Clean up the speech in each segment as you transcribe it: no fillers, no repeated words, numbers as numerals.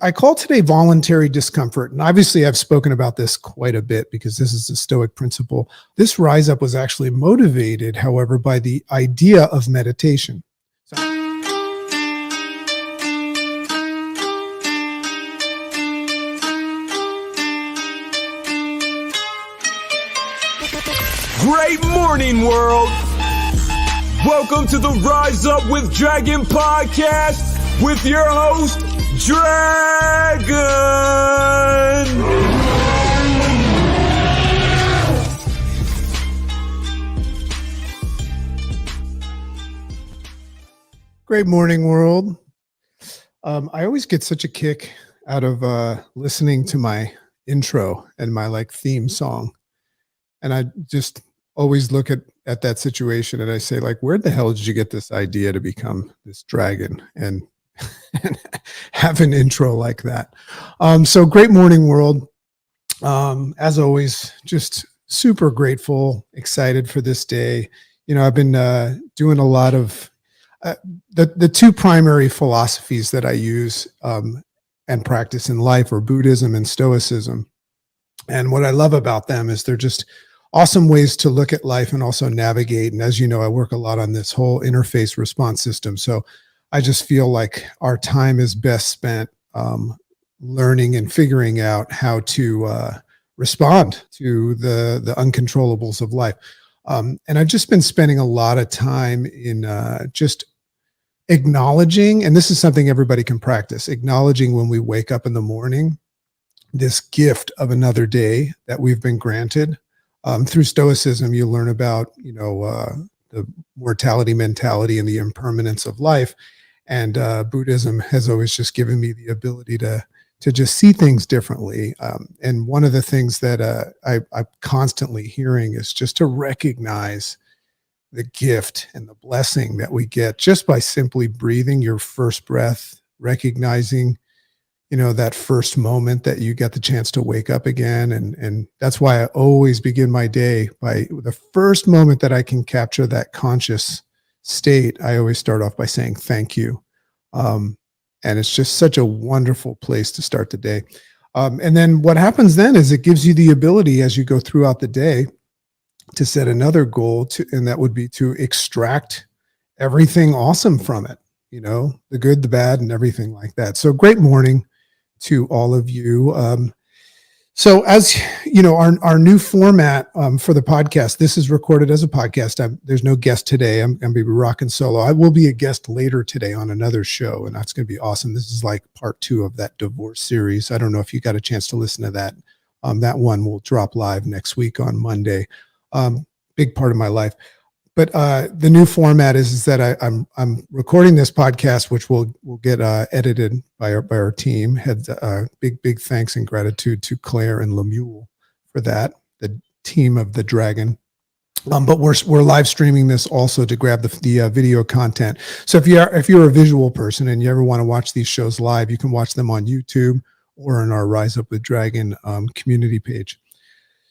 I call today voluntary discomfort. And obviously, I've spoken about this quite a bit because this is a Stoic principle. This rise up was actually motivated, however, by the idea of meditation. Great morning, world! Welcome to the Rise Up with Dragon podcast with your host, Dragon! Great morning, world. I always get such a kick out of listening to my intro and my theme song. And I just always look at that situation and I say, where the hell did you get this idea to become this dragon and have an intro like that? So great morning, world. As always, just super grateful, excited for this day. You know, I've been doing a lot of the two primary philosophies that I use and practice in life are Buddhism and Stoicism. And what I love about them is they're just awesome ways to look at life and also navigate. And as you know, I work a lot on this whole interface response system. So I just feel like our time is best spent learning and figuring out how to respond to the uncontrollables of life. And I've just been spending a lot of time in just acknowledging, and this is something everybody can practice, acknowledging when we wake up in the morning, this gift of another day that we've been granted. Through Stoicism, you learn about, the mortality mentality and the impermanence of life. And Buddhism has always just given me the ability to just see things differently. And one of the things that I'm constantly hearing is just to recognize the gift and the blessing that we get just by simply breathing your first breath, recognizing that first moment that you get the chance to wake up again. And that's why I always begin my day by the first moment that I can capture that conscious state. I always start off by saying, thank you. And it's just such a wonderful place to start the day. And then what happens then is it gives you the ability as you go throughout the day to set another goal and that would be to extract everything awesome from it, the good, the bad, and everything like that. So great morning to all of you. So as you know, our new format for the podcast, this is recorded as a podcast. There's no guest today. I'm going to be rocking solo. I will be a guest later today on another show, and that's going to be awesome. This is like part 2 of that divorce series. I don't know if you got a chance to listen to that. That one will drop live next week on Monday. Big part of my life. But the new format is that I'm recording this podcast, which will get edited by our team. Had big thanks and gratitude to Claire and Lemuel for that, the team of the Dragon. But we're live streaming this also to grab the video content. So if you're a visual person and you ever want to watch these shows live, you can watch them on YouTube or on our Rise Up with Dragon community page.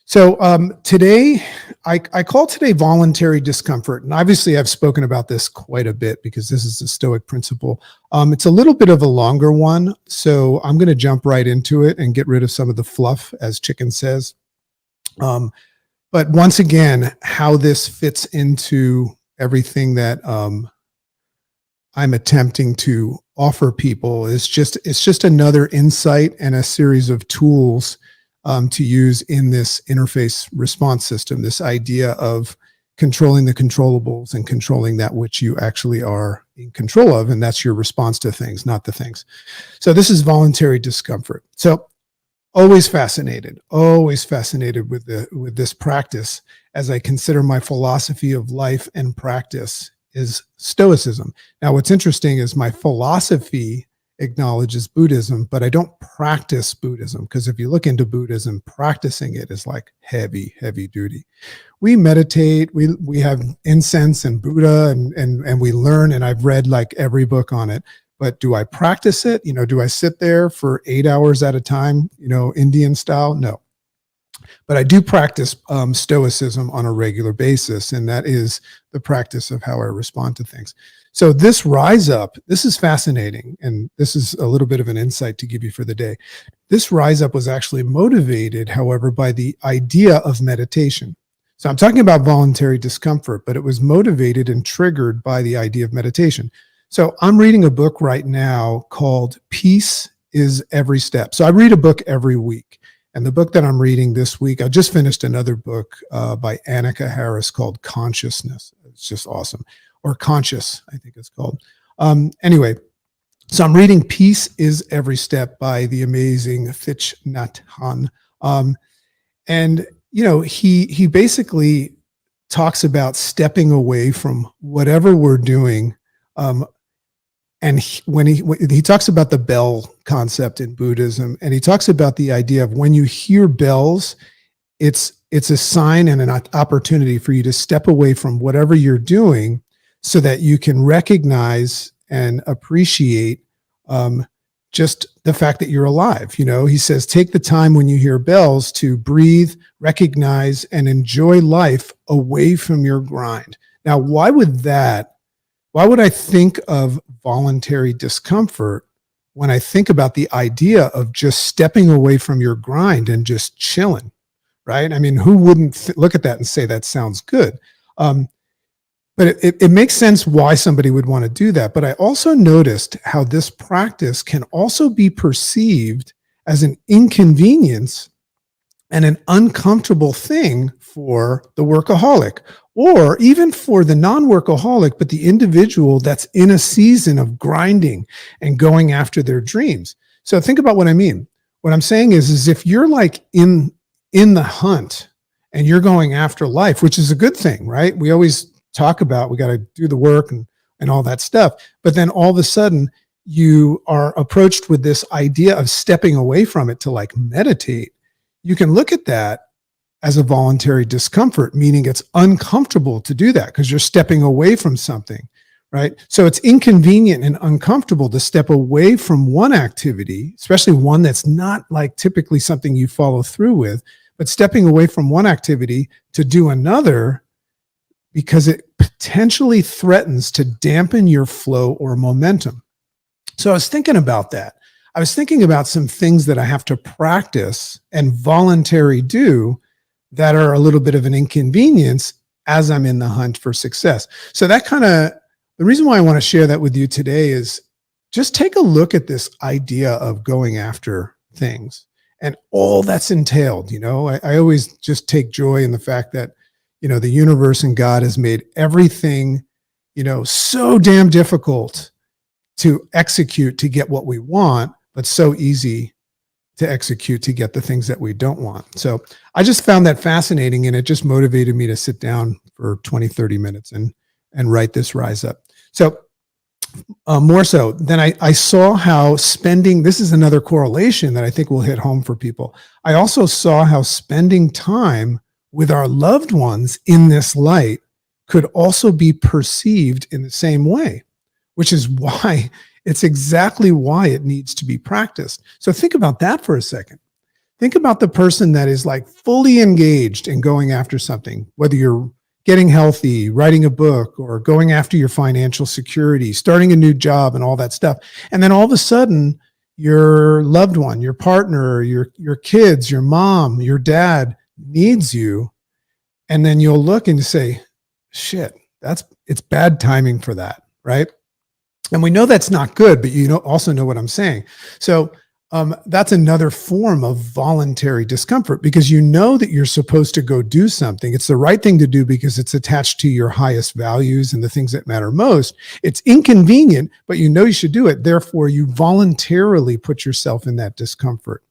So today, I call today voluntary discomfort. And obviously, I've spoken about this quite a bit because this is a Stoic principle. It's a little bit of a longer one, so I'm going to jump right into it and get rid of some of the fluff, as Chicken says. But once again, how this fits into everything that I'm attempting to offer people is it's just another insight and a series of tools to use in this interface response system, this idea of controlling the controllables and controlling that which you actually are in control of, and that's your response to things, not the things. So this is voluntary discomfort. So always fascinated with this practice as I consider my philosophy of life and practice is Stoicism. Now, what's interesting is my philosophy acknowledges Buddhism, but I don't practice Buddhism because if you look into Buddhism, practicing it is like heavy duty. We meditate, we have incense and Buddha and we learn, and I've read every book on it, but do I practice it? Do I sit there for 8 hours at a time, Indian style? No. But I do practice Stoicism on a regular basis, and that is the practice of how I respond to things. So this rise up, this is fascinating. And this is a little bit of an insight to give you for the day. This rise up was actually motivated, however, by the idea of meditation. So I'm talking about voluntary discomfort, but it was motivated and triggered by the idea of meditation. So I'm reading a book right now called Peace is Every Step. So I read a book every week. And the book that I'm reading this week, I just finished another book by Annika Harris called Consciousness. It's just awesome. Or Conscious, I think it's called. Anyway, so I'm reading Peace is Every Step by the amazing Thich Nhat Hanh. And, you know, he basically talks about stepping away from whatever we're doing. And when he talks about the bell concept in Buddhism, and he talks about the idea of when you hear bells, it's a sign and an opportunity for you to step away from whatever you're doing so that you can recognize and appreciate just the fact that you're alive. You know, he says, take the time when you hear bells to breathe, recognize, and enjoy life away from your grind. Now, why would I think of voluntary discomfort when I think about the idea of just stepping away from your grind and just chilling, right? I mean, who wouldn't look at that and say that sounds good? But it makes sense why somebody would want to do that. But I also noticed how this practice can also be perceived as an inconvenience and an uncomfortable thing for the workaholic, or even for the non-workaholic, but the individual that's in a season of grinding and going after their dreams. So think about what I mean. What I'm saying is if you're like in the hunt and you're going after life, which is a good thing, right? We always talk about, we got to do the work and all that stuff. But then all of a sudden you are approached with this idea of stepping away from it to like meditate. You can look at that as a voluntary discomfort, meaning it's uncomfortable to do that because you're stepping away from something, right? So it's inconvenient and uncomfortable to step away from one activity, especially one that's not like typically something you follow through with, but stepping away from one activity to do another because it potentially threatens to dampen your flow or momentum. So I was thinking about that. I was thinking about some things that I have to practice and voluntarily do that are a little bit of an inconvenience as I'm in the hunt for success. So that the reason why I want to share that with you today is just take a look at this idea of going after things and all that's entailed. You know, I always just take joy in the fact that, you know, the universe and God has made everything, you know, so damn difficult to execute to get what we want, but so easy to execute to get the things that we don't want. So I just found that fascinating, and it just motivated me to sit down for 20, 30 minutes and write this rise up. So more so, then I saw how spending, this is another correlation that I think will hit home for people. I also saw how spending time with our loved ones in this light could also be perceived in the same way, which is why it's exactly why it needs to be practiced. So think about that for a second. Think about the person that is like fully engaged in going after something, whether you're getting healthy, writing a book, or going after your financial security, starting a new job and all that stuff. And then all of a sudden, your loved one, your partner, your kids, your mom, your dad needs you. And then you'll look and say, shit, it's bad timing for that, right? And we know that's not good, but you also know what I'm saying. So that's another form of voluntary discomfort, because you know that you're supposed to go do something. It's the right thing to do because it's attached to your highest values and the things that matter most. It's inconvenient, but you know you should do it. Therefore, you voluntarily put yourself in that discomfort.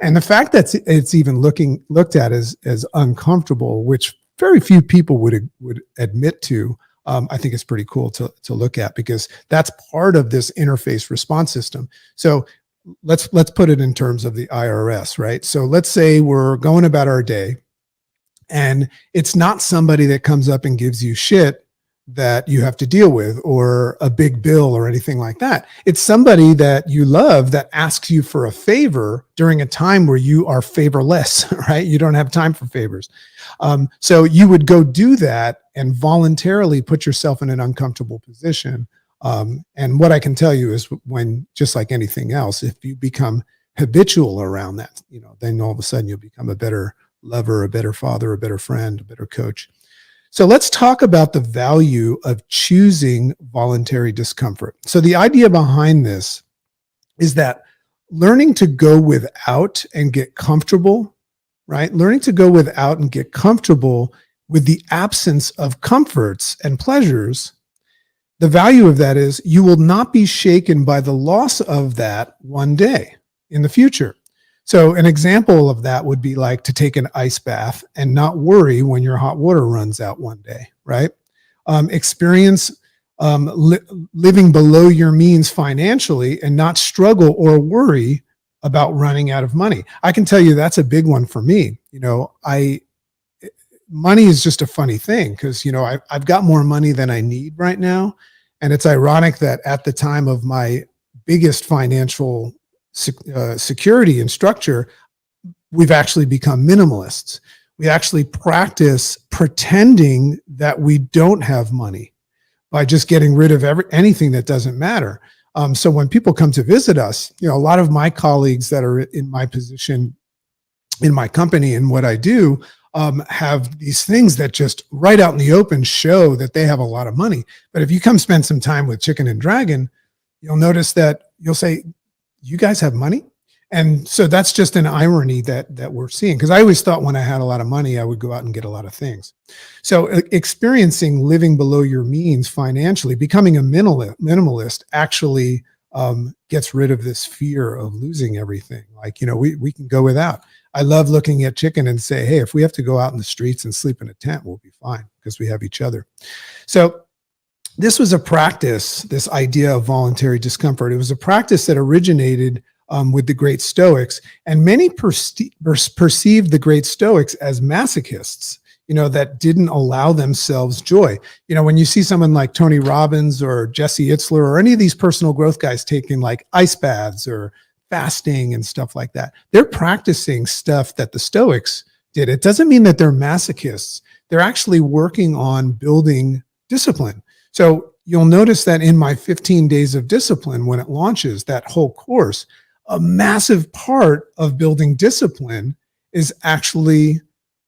And the fact that it's even looked at as uncomfortable, which very few people would admit to, I think it's pretty cool to look at, because that's part of this interface response system. So let's put it in terms of the IRS, right? So let's say we're going about our day, and it's not somebody that comes up and gives you shit that you have to deal with, or a big bill or anything like that. It's somebody that you love that asks you for a favor during a time where you are favorless, right? You don't have time for favors. So you would go do that and voluntarily put yourself in an uncomfortable position And what I can tell you is when, just like anything else, if you become habitual around that, then all of a sudden you'll become a better lover, a better father, a better friend, a better coach. So let's talk about the value of choosing voluntary discomfort. So the idea behind this is that learning to go without and get comfortable, right? Learning to go without and get comfortable with the absence of comforts and pleasures, the value of that is you will not be shaken by the loss of that one day in the future. So an example of that would be like to take an ice bath and not worry when your hot water runs out one day, right? Experience living below your means financially and not struggle or worry about running out of money. I can tell you that's a big one for me. Money is just a funny thing because, I've got more money than I need right now. And it's ironic that at the time of my biggest financial security and structure, we've actually become minimalists. We actually practice pretending that we don't have money by just getting rid of anything that doesn't matter. So when people come to visit us, a lot of my colleagues that are in my position in my company and what I do have these things that just right out in the open show that they have a lot of money. But if you come spend some time with Chicken and Dragon, you'll notice that you'll say, you guys have money? And so that's just an irony that we're seeing. Because I always thought when I had a lot of money, I would go out and get a lot of things. So experiencing living below your means financially, becoming a minimalist actually gets rid of this fear of losing everything. Like, we can go without. I love looking at Chicken and say, hey, if we have to go out in the streets and sleep in a tent, we'll be fine because we have each other. So this was a practice, this idea of voluntary discomfort. It was a practice that originated with the great Stoics, and many perceived the great Stoics as masochists, that didn't allow themselves joy. When you see someone like Tony Robbins or Jesse Itzler or any of these personal growth guys taking like ice baths or fasting and stuff like that, they're practicing stuff that the Stoics did. It doesn't mean that they're masochists. They're actually working on building discipline. So you'll notice that in my 15 days of discipline, when it launches, that whole course, a massive part of building discipline is actually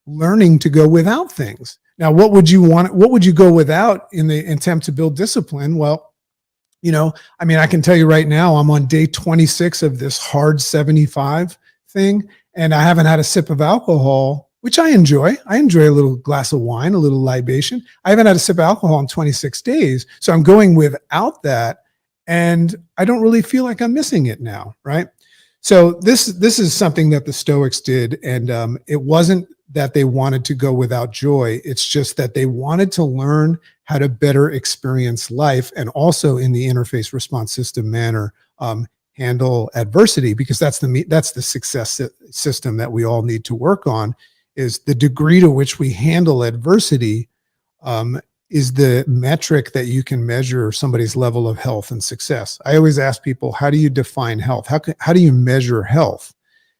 learning to go without things. Now, what would you go without in the attempt to build discipline? Well, I can tell you right now, I'm on day 26 of this hard 75 thing, and I haven't had a sip of alcohol, which I enjoy. I enjoy a little glass of wine, a little libation. I haven't had a sip of alcohol in 26 days. So I'm going without that. And I don't really feel like I'm missing it now, right? So this is something that the Stoics did. And it wasn't that they wanted to go without joy. It's just that they wanted to learn how to better experience life and also in the interface response system manner, handle adversity, because that's the success system that we all need to work on. Is the degree to which we handle adversity is the metric that you can measure somebody's level of health and success. I always ask people, how do you define health? How do you measure health?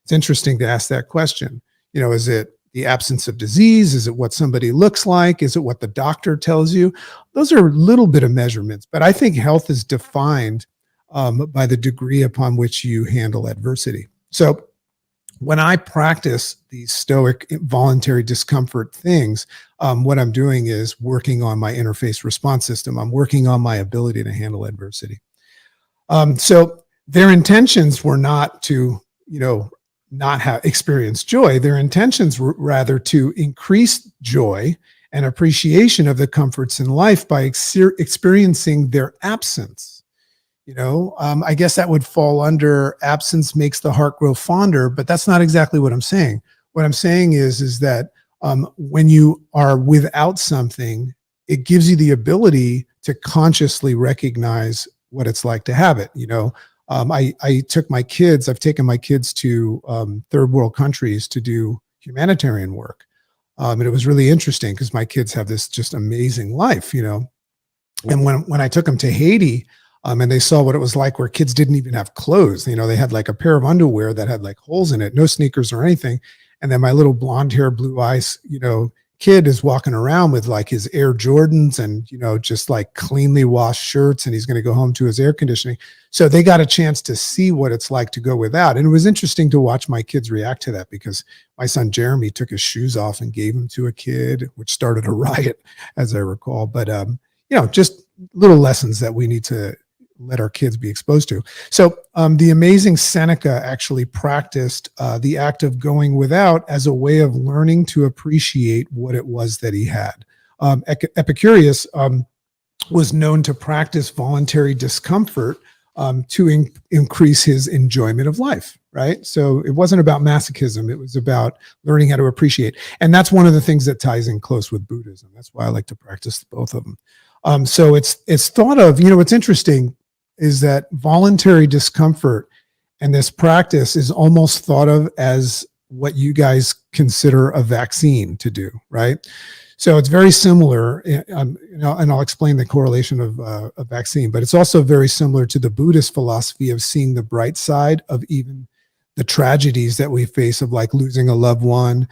It's interesting to ask that question. Is it the absence of disease? Is it what somebody looks like? Is it what the doctor tells you? Those are a little bit of measurements, but I think health is defined by the degree upon which you handle adversity. So when I practice these Stoic voluntary discomfort things, what I'm doing is working on my interface response system. I'm working on my ability to handle adversity. So their intentions were not to, not have experienced joy. Their intentions were rather to increase joy and appreciation of the comforts in life by experiencing their absence. I guess that would fall under absence makes the heart grow fonder, but that's not exactly what I'm saying. What I'm saying is that when you are without something, it gives you the ability to consciously recognize what it's like to have it. I've taken my kids to third world countries to do humanitarian work. And it was really interesting because my kids have this just amazing life, And when I took them to Haiti, and they saw what it was like where kids didn't even have clothes. They had like a pair of underwear that had like holes in it, no sneakers or anything. And then my little blonde hair, blue eyes, kid is walking around with like his Air Jordans and, just like cleanly washed shirts, and he's going to go home to his air conditioning. So they got a chance to see what it's like to go without. And it was interesting to watch my kids react to that, because my son Jeremy took his shoes off and gave them to a kid, which started a riot, as I recall. But, just little lessons that we need to let our kids be exposed to. So the amazing Seneca actually practiced the act of going without as a way of learning to appreciate what it was that he had. Epicurus was known to practice voluntary discomfort to increase his enjoyment of life, right? So it wasn't about masochism. It was about learning how to appreciate. And that's one of the things that ties in close with Buddhism. That's why I like to practice both of them. So it's thought of, what's interesting is that voluntary discomfort and this practice is almost thought of as what you guys consider a vaccine to do, right? So it's very similar, and I'll explain the correlation of a vaccine, but it's also very similar to the Buddhist philosophy of seeing the bright side of even the tragedies that we face, of like losing a loved one,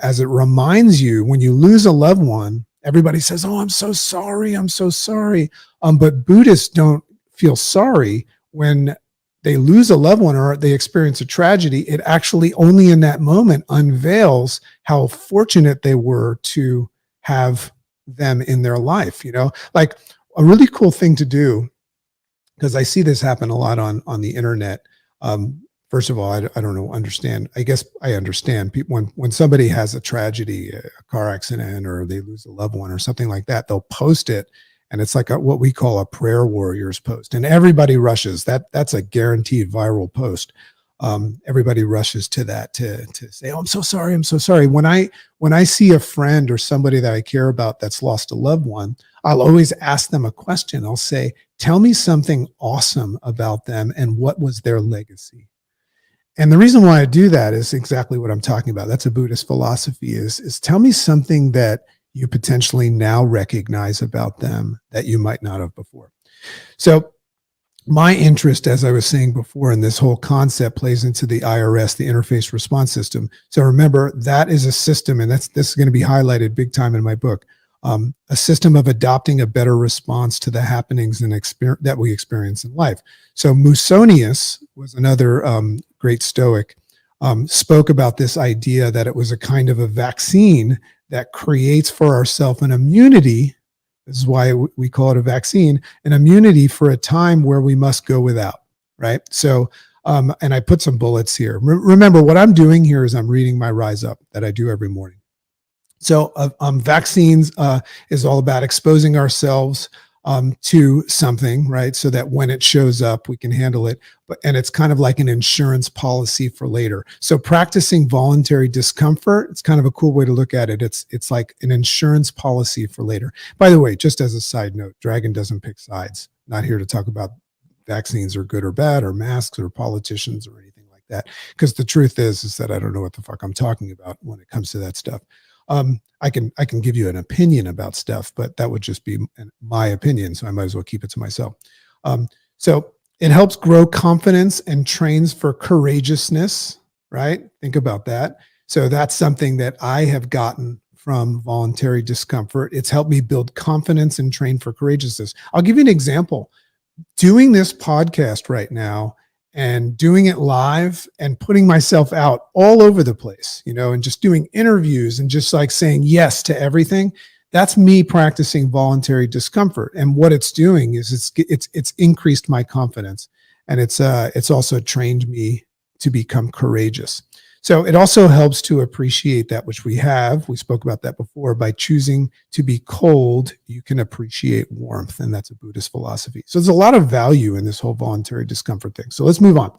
as it reminds you, when you lose a loved one, everybody says, "Oh, I'm so sorry. I'm so sorry." But Buddhists don't feel sorry when they lose a loved one or they experience a tragedy. It actually only in that moment unveils how fortunate they were to have them in their life. Like a really cool thing to do, because I see this happen a lot on the internet. First of all, I don't understand. I guess I understand people when somebody has a tragedy, a car accident, or they lose a loved one or something like that, they'll post it. And it's like what we call a prayer warriors post. And everybody rushes. That's a guaranteed viral post. Everybody rushes to that to say, "Oh, I'm so sorry. I'm so sorry." When I see a friend or somebody that I care about that's lost a loved one, I'll always ask them a question. I'll say, "Tell me something awesome about them, and what was their legacy?" And the reason why I do that is exactly what I'm talking about. That's a Buddhist philosophy, is tell me something that you potentially now recognize about them that you might not have before. So my interest, as I was saying before, in this whole concept plays into the IRS, the interface response system. So remember, that is a system, and this is going to be highlighted big time in my book, a system of adopting a better response to the happenings and that we experience in life. So Musonius was another great Stoic, spoke about this idea that it was a kind of a vaccine that creates for ourselves an immunity. This is why we call it a vaccine, an immunity for a time where we must go without, right? So, and I put some bullets here. Remember, what I'm doing here is I'm reading my Rise Up that I do every morning. So vaccines is all about exposing ourselves to something, right? So that when it shows up, we can handle it. And it's kind of like an insurance policy for later. So practicing voluntary discomfort, it's kind of a cool way to look at it. It's like an insurance policy for later. By the way, just as a side note, Dragon doesn't pick sides. Not here to talk about vaccines are good or bad, or masks, or politicians, or anything like that. Because the truth is that I don't know what the fuck I'm talking about when it comes to that stuff. I can give you an opinion about stuff, but that would just be my opinion. So I might as well keep it to myself. So it helps grow confidence and trains for courageousness, right? Think about that. So that's something that I have gotten from voluntary discomfort. It's helped me build confidence and train for courageousness. I'll give you an example. Doing this podcast right now and doing it live and putting myself out all over the place, and just doing interviews and just like saying yes to everything. That's me practicing voluntary discomfort. And what it's doing is it's increased my confidence, and it's also trained me to become courageous. So it also helps to appreciate that which we have. We spoke about that before. By choosing to be cold, you can appreciate warmth. And that's a Buddhist philosophy. So there's a lot of value in this whole voluntary discomfort thing. So let's move on.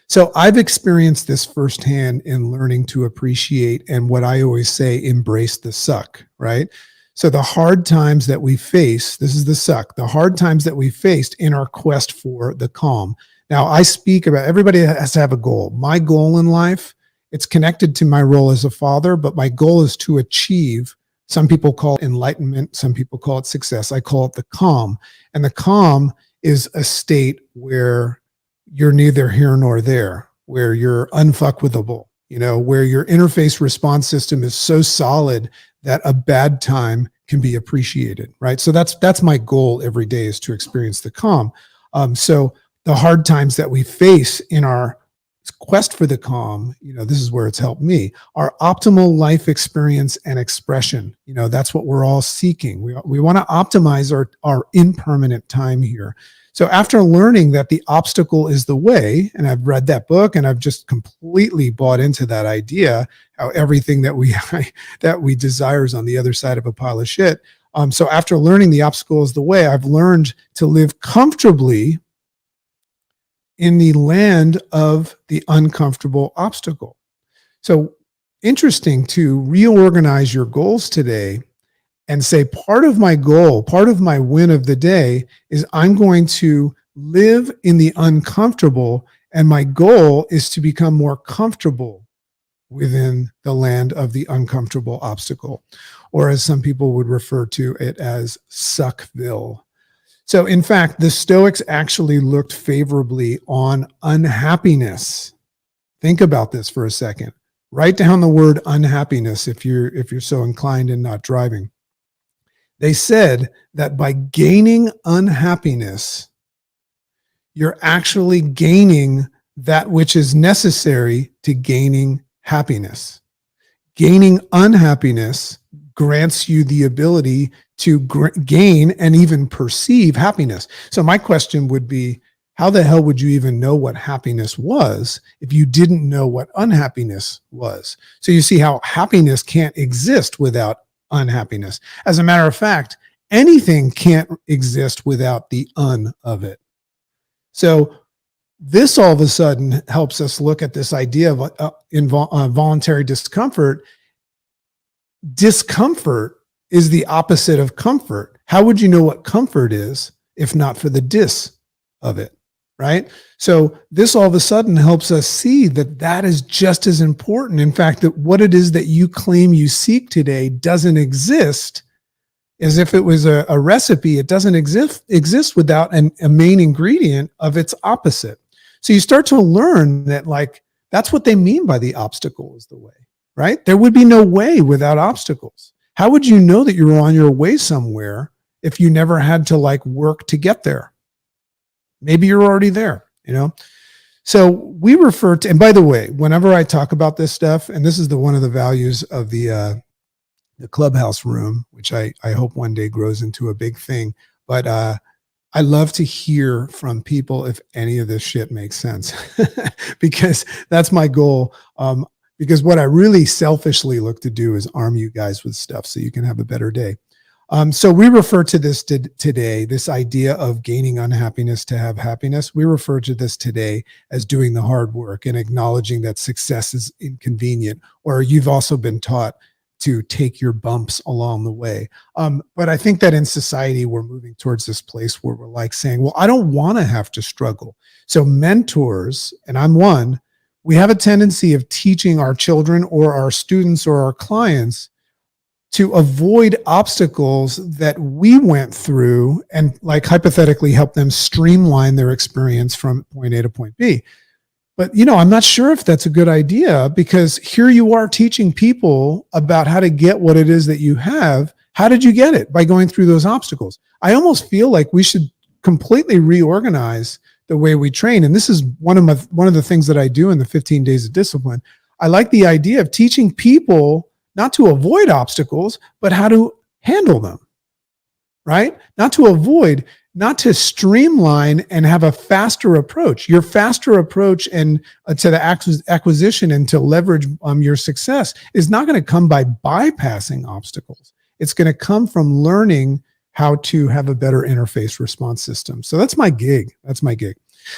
So I've experienced this firsthand in learning to appreciate, and what I always say, embrace the suck, right? So the hard times that we face, this is the suck, the hard times that we faced in our quest for the calm. Now, I speak about, everybody has to have a goal. My goal in life, it's connected to my role as a father, but my goal is to achieve, some people call it enlightenment, some people call it success. I call it the calm. And the calm is a state where you're neither here nor there, where you're unfuckwithable, where your interface response system is so solid that a bad time can be appreciated, right? So that's my goal every day, is to experience the calm. So the hard times that we face in our quest for the calm, this is where it's helped me. Our optimal life experience and expression, that's what we're all seeking. We want to optimize our impermanent time here. So after learning that the obstacle is the way, and I've read that book and I've just completely bought into that idea, how everything that we desire is on the other side of a pile of shit. So after learning the obstacle is the way, I've learned to live comfortably in the land of the uncomfortable obstacle. So interesting to reorganize your goals today and say, part of my goal, part of my win of the day is I'm going to live in the uncomfortable, and my goal is to become more comfortable within the land of the uncomfortable obstacle, or as some people would refer to it as Suckville. So in fact, the Stoics actually looked favorably on unhappiness. Think about this for a second. Write down the word unhappiness if you're so inclined and not driving. They said that by gaining unhappiness, you're actually gaining that which is necessary to gaining happiness. Gaining unhappiness grants you the ability to gain and even perceive happiness. So my question would be, how the hell would you even know what happiness was if you didn't know what unhappiness was? So you see how happiness can't exist without unhappiness. As a matter of fact, anything can't exist without the un of it. So this all of a sudden helps us look at this idea of voluntary discomfort. Discomfort is the opposite of comfort. How would you know what comfort is if not for the dis of it, right? So this all of a sudden helps us see that that is just as important. In fact, that what it is that you claim you seek today doesn't exist. As if it was a recipe, it doesn't exist without a main ingredient of its opposite. So you start to learn that, like, that's what they mean by the obstacle is the way, right? There would be no way without obstacles. How would you know that you were on your way somewhere if you never had to work to get there? Maybe you're already there, So we refer to, and by the way, whenever I talk about this stuff, and this is one of the values of the Clubhouse room, which I hope one day grows into a big thing, but I love to hear from people if any of this shit makes sense, because that's my goal. Because what I really selfishly look to do is arm you guys with stuff so you can have a better day. So we refer to this today, this idea of gaining unhappiness to have happiness. We refer to this today as doing the hard work and acknowledging that success is inconvenient, or you've also been taught to take your bumps along the way. But I think that in society, we're moving towards this place where we're saying, well, I don't want to have to struggle. So mentors, and I'm one, we have a tendency of teaching our children or our students or our clients to avoid obstacles that we went through and hypothetically help them streamline their experience from point A to point B. But, I'm not sure if that's a good idea, because here you are teaching people about how to get what it is that you have. How did you get it? By going through those obstacles. I almost feel like we should completely reorganize the way we train. And this is one of the things that I do in the 15 days of discipline. I like the idea of teaching people not to avoid obstacles, but how to handle them, right? Not to streamline and have a faster approach. Your faster approach and to the acquisition and to leverage your success is not going to come by bypassing obstacles. It's going to come from learning how to have a better interface response system. So that's my gig.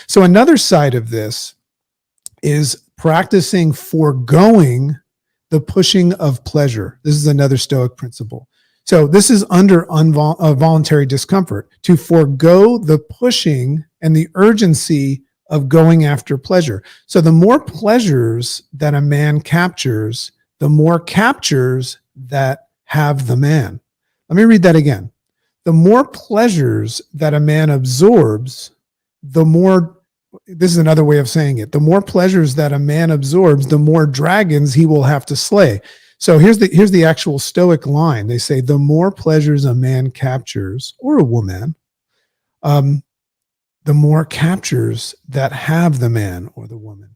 So another side of this is practicing foregoing the pushing of pleasure. This is another Stoic principle. So this is under voluntary discomfort, to forego the pushing and the urgency of going after pleasure. So the more pleasures that a man captures, the more captures that have the man. Let me read that again. The more pleasures that a man absorbs, the more this is another way of saying it. The more pleasures that a man absorbs, the more dragons he will have to slay. So here's the actual Stoic line. They say, the more pleasures a man captures, or a woman, the more captures that have the man or the woman.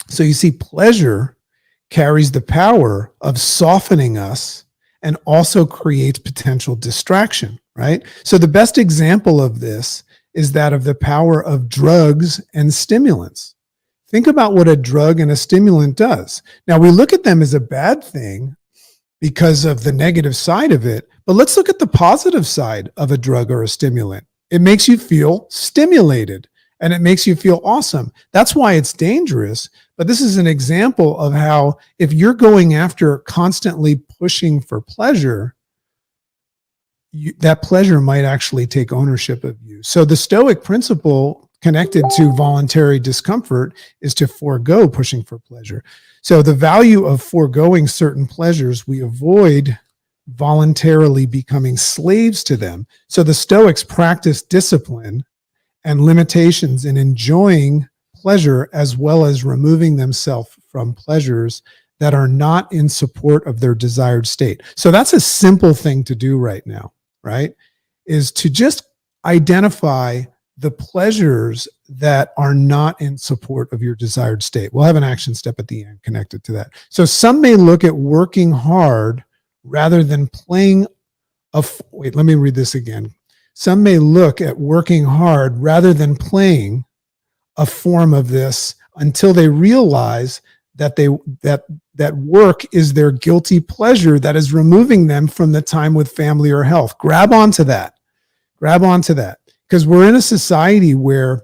So you see, pleasure carries the power of softening us and also creates potential distraction, right? So the best example of this is that of the power of drugs and stimulants. Think about what a drug and a stimulant does. Now, we look at them as a bad thing because of the negative side of it, but let's look at the positive side of a drug or a stimulant. It makes you feel stimulated and it makes you feel awesome. That's why it's dangerous. But this is an example of how if you're going after constantly pushing for pleasure, that pleasure might actually take ownership of you. So the Stoic principle connected to voluntary discomfort is to forego pushing for pleasure. So the value of foregoing certain pleasures, we avoid voluntarily becoming slaves to them. So the Stoics practice discipline and limitations in enjoying pleasure as well as removing themselves from pleasures that are not in support of their desired state. So that's a simple thing to do right now, right? Is to just identify the pleasures that are not in support of your desired state. We'll have an action step at the end connected to that. So some may look at working hard rather than playing wait, let me read this again. Some may look at working hard rather than playing a form of this until they realize that that work is their guilty pleasure that is removing them from the time with family or health. Grab onto that. Because we're in a society where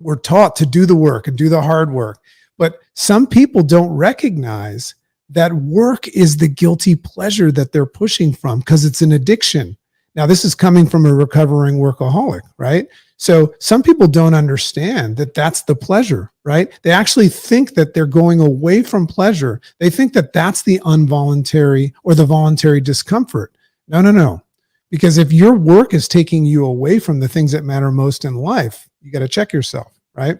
we're taught to do the work and do the hard work. But some people don't recognize that work is the guilty pleasure that they're pushing from because it's an addiction. Now, this is coming from a recovering workaholic, right? So some people don't understand that that's the pleasure, right? They actually think that they're going away from pleasure. They think that that's the involuntary or the voluntary discomfort. No. Because if your work is taking you away from the things that matter most in life, you got to check yourself, right?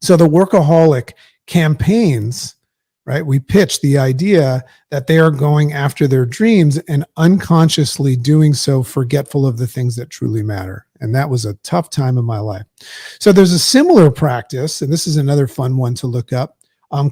So the workaholic campaigns, right? We pitch the idea that they are going after their dreams and unconsciously doing so forgetful of the things that truly matter. And that was a tough time in my life. So there's a similar practice, and this is another fun one to look up,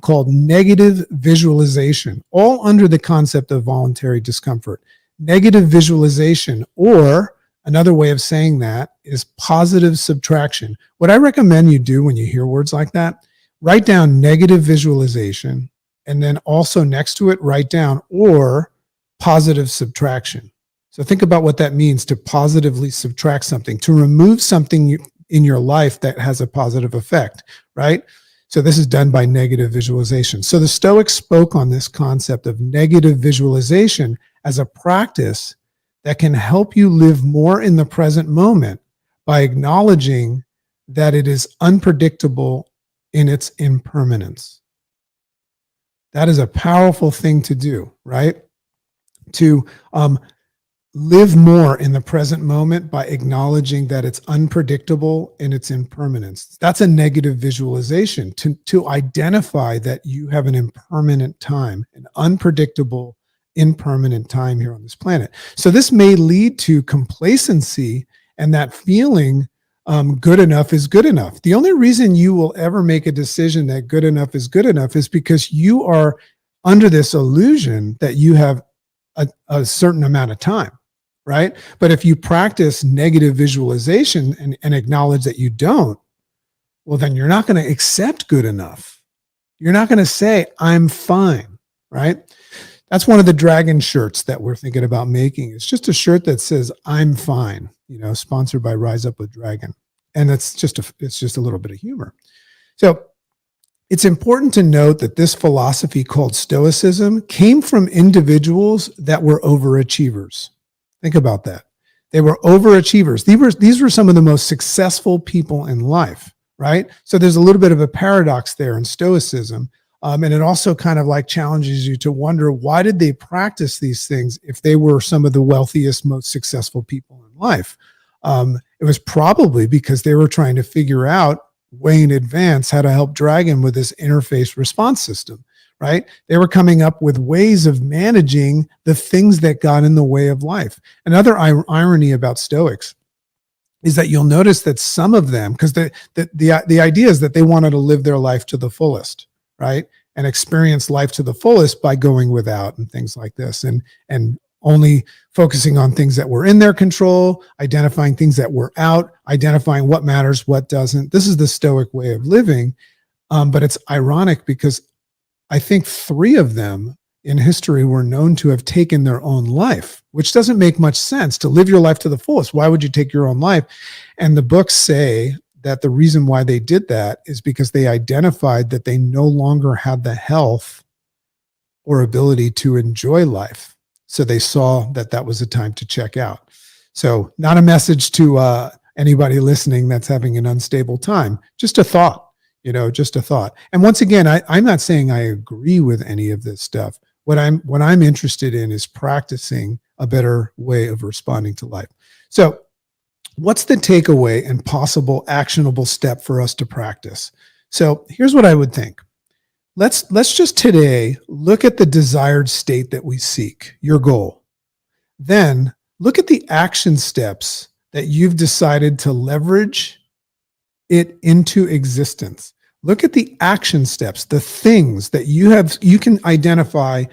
called negative visualization, all under the concept of voluntary discomfort. Negative visualization, or another way of saying that, is positive subtraction. What I recommend you do when you hear words like that, write down negative visualization, and then also next to it, write down or positive subtraction. So think about what that means to positively subtract something, to remove something in your life that has a positive effect, right? So this is done by negative visualization. So the Stoics spoke on this concept of negative visualization as a practice that can help you live more in the present moment by acknowledging that it is unpredictable in its impermanence. That is a powerful thing to do, right? To live more in the present moment by acknowledging that it's unpredictable in its impermanence. That's a negative visualization, to identify that you have an impermanent time, an unpredictable, impermanent time here on this planet. So this may lead to complacency and that feeling good enough is good enough. The only reason you will ever make a decision that good enough is because you are under this illusion that you have a certain amount of time, right? But if you practice negative visualization and acknowledge that you don't, well, then you're not going to accept good enough. You're not going to say, I'm fine, right? That's one of the dragon shirts that we're thinking about making. It's just a shirt that says, I'm fine, sponsored by Rise Up with Dragon. And it's just a little bit of humor. So it's important to note that this philosophy called Stoicism came from individuals that were overachievers. Think about that. They were overachievers. These were some of the most successful people in life, right? So there's a little bit of a paradox there in Stoicism. And it also kind of like challenges you to wonder, why did they practice these things if they were some of the wealthiest, most successful people in life? It was probably because they were trying to figure out way in advance how to help Dragon with this interface response system, right? They were coming up with ways of managing the things that got in the way of life. Another irony about Stoics is that you'll notice that some of them, because the idea is that they wanted to live their life to the fullest, right? And experience life to the fullest by going without and things like this, and only focusing on things that were in their control, identifying things that were out, identifying what matters, what doesn't. This is the Stoic way of living. But it's ironic because I think 3 of them in history were known to have taken their own life, which doesn't make much sense. To live your life to the fullest, why would you take your own life? And the books say that the reason why they did that is because they identified that they no longer had the health or ability to enjoy life. So they saw that that was a time to check out. So not a message to anybody listening that's having an unstable time, just a thought, just a thought. And once again, I'm not saying I agree with any of this stuff. What I'm interested in is practicing a better way of responding to life. So what's the takeaway and possible actionable step for us to practice? So here's what I would think. Let's just today look at the desired state that we seek, your goal. Then look at the action steps that you've decided to leverage it into existence. Look at the action steps, the things that you can identify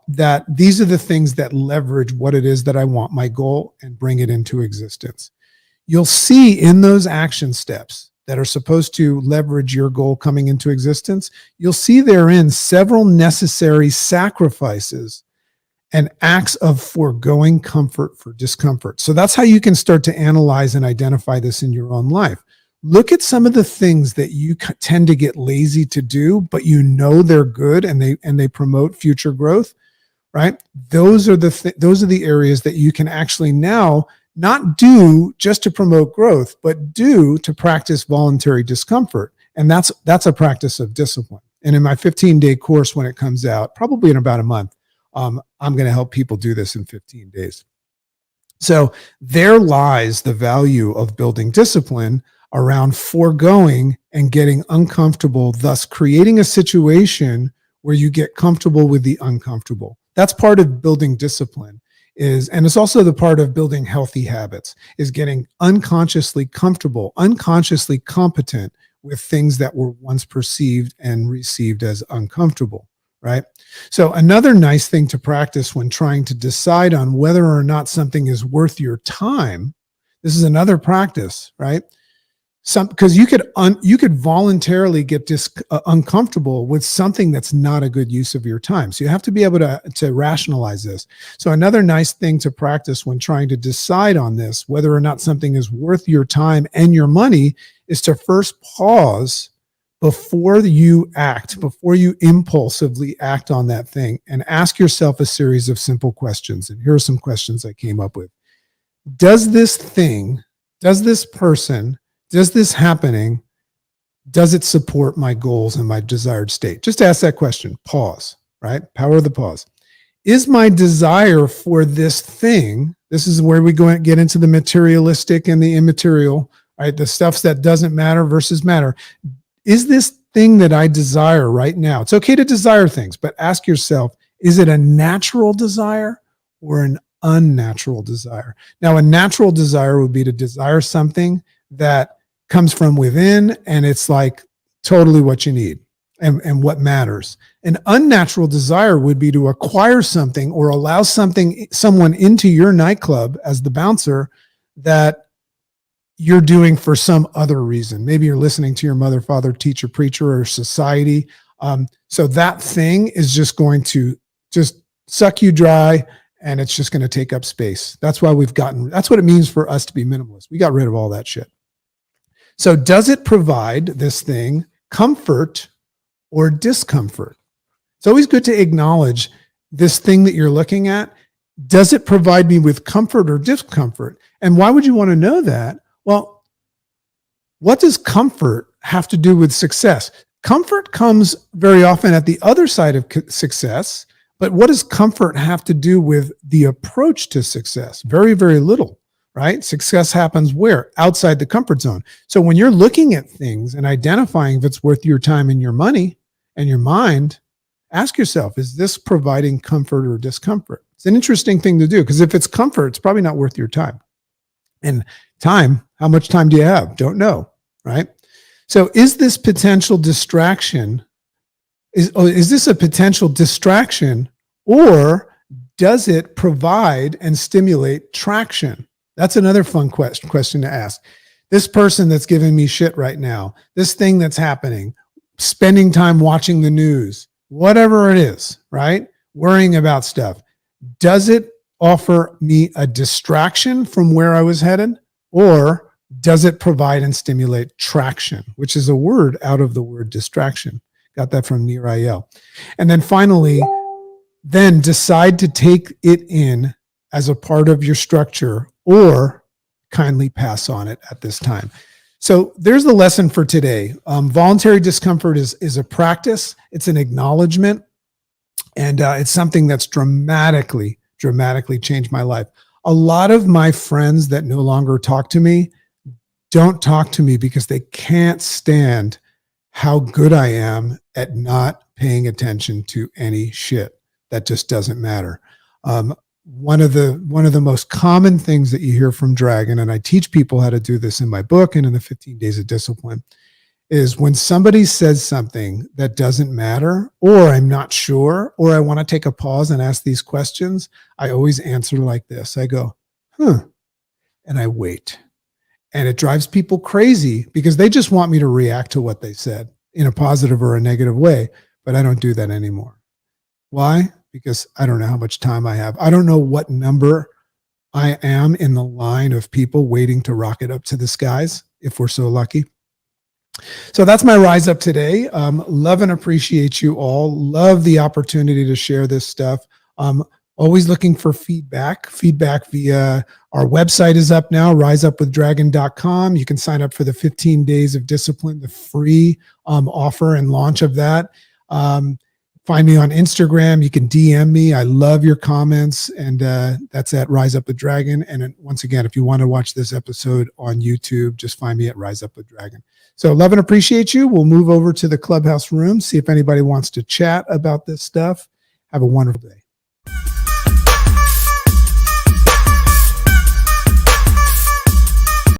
that these are the things that leverage what it is that I want, my goal, and bring it into existence. You'll see in those action steps that are supposed to leverage your goal coming into existence, you'll see therein several necessary sacrifices and acts of foregoing comfort for discomfort. So that's how you can start to analyze and identify this in your own life. Look at some of the things that you tend to get lazy to do, but they're good and they promote future growth, right? Those are the areas that you can actually now not do just to promote growth, but do to practice voluntary discomfort. And that's a practice of discipline. And in my 15-day course, when it comes out, probably in about a month, I'm going to help people do this in 15 days. So there lies the value of building discipline around foregoing and getting uncomfortable, thus creating a situation where you get comfortable with the uncomfortable. That's part of building discipline and it's also the part of building healthy habits, is getting unconsciously comfortable, unconsciously competent with things that were once perceived and received as uncomfortable, right? So another nice thing to practice when trying to decide on whether or not something is worth your time, this is another practice, right? Because you could voluntarily get uncomfortable with something that's not a good use of your time. So you have to be able to rationalize this. So another nice thing to practice when trying to decide on this, whether or not something is worth your time and your money, is to first pause before you act, before you impulsively act on that thing, and ask yourself a series of simple questions. And here are some questions I came up with. Does this person, does this happening, does it support my goals and my desired state? Just ask that question. Pause, right? Power of the pause. Is my desire for this thing, this is where we go and get into the materialistic and the immaterial, right? The stuff that doesn't matter versus matter. Is this thing that I desire right now? It's okay to desire things, but ask yourself, is it a natural desire or an unnatural desire? Now, a natural desire would be to desire something that comes from within, and it's like totally what you need and what matters. An unnatural desire would be to acquire something or allow someone into your nightclub as the bouncer that you're doing for some other reason. Maybe you're listening to your mother, father, teacher, preacher, or society. So that thing is just going to just suck you dry, and it's just going to take up space. That's why that's what it means for us to be minimalists. We got rid of all that shit. So does it provide this thing comfort or discomfort? It's always good to acknowledge this thing that you're looking at. Does it provide me with comfort or discomfort? And why would you want to know that? Well, what does comfort have to do with success? Comfort comes very often at the other side of success, but what does comfort have to do with the approach to success? Very, very little. right? Success happens where? Outside the comfort zone. So when you're looking at things and identifying if it's worth your time and your money and your mind, ask yourself, is this providing comfort or discomfort? It's an interesting thing to do, because if it's comfort, it's probably not worth your time. And time, how much time do you have? Don't know, right? So is this potential distraction, is this a potential distraction, or does it provide and stimulate traction? That's another fun question to ask. This person that's giving me shit right now, this thing that's happening, spending time watching the news, whatever it is, right? Worrying about stuff. Does it offer me a distraction from where I was headed, or does it provide and stimulate traction, which is a word out of the word distraction? Got that from Nir Ayel. And then finally, then decide to take it in as a part of your structure, or kindly pass on it at this time. So there's the lesson for today. Voluntary discomfort is a practice. It's an acknowledgement, and it's something that's dramatically changed my life. A lot of my friends that no longer talk to me don't talk to me because they can't stand how good I am at not paying attention to any shit that just doesn't matter. One of the most common things that you hear from Dragon, and I teach people how to do this in my book and in the 15 Days of Discipline, is when somebody says something that doesn't matter, or I'm not sure, or I want to take a pause and ask these questions, I always answer like this. I go, and I wait. And it drives people crazy because they just want me to react to what they said in a positive or a negative way, but I don't do that anymore. Why? Because I don't know how much time I have. I don't know what number I am in the line of people waiting to rocket up to the skies, if we're so lucky. So that's my rise up today. Love and appreciate you all. Love the opportunity to share this stuff. Always looking for feedback via our website is up now, riseupwithdragon.com. You can sign up for the 15 Days of Discipline, the free offer and launch of that. Find me on Instagram. You can DM me. I love your comments. And that's at Rise Up with Dragon. And once again, if you want to watch this episode on YouTube, just find me at Rise Up with Dragon. So love and appreciate you. We'll move over to the Clubhouse room, see if anybody wants to chat about this stuff. Have a wonderful day.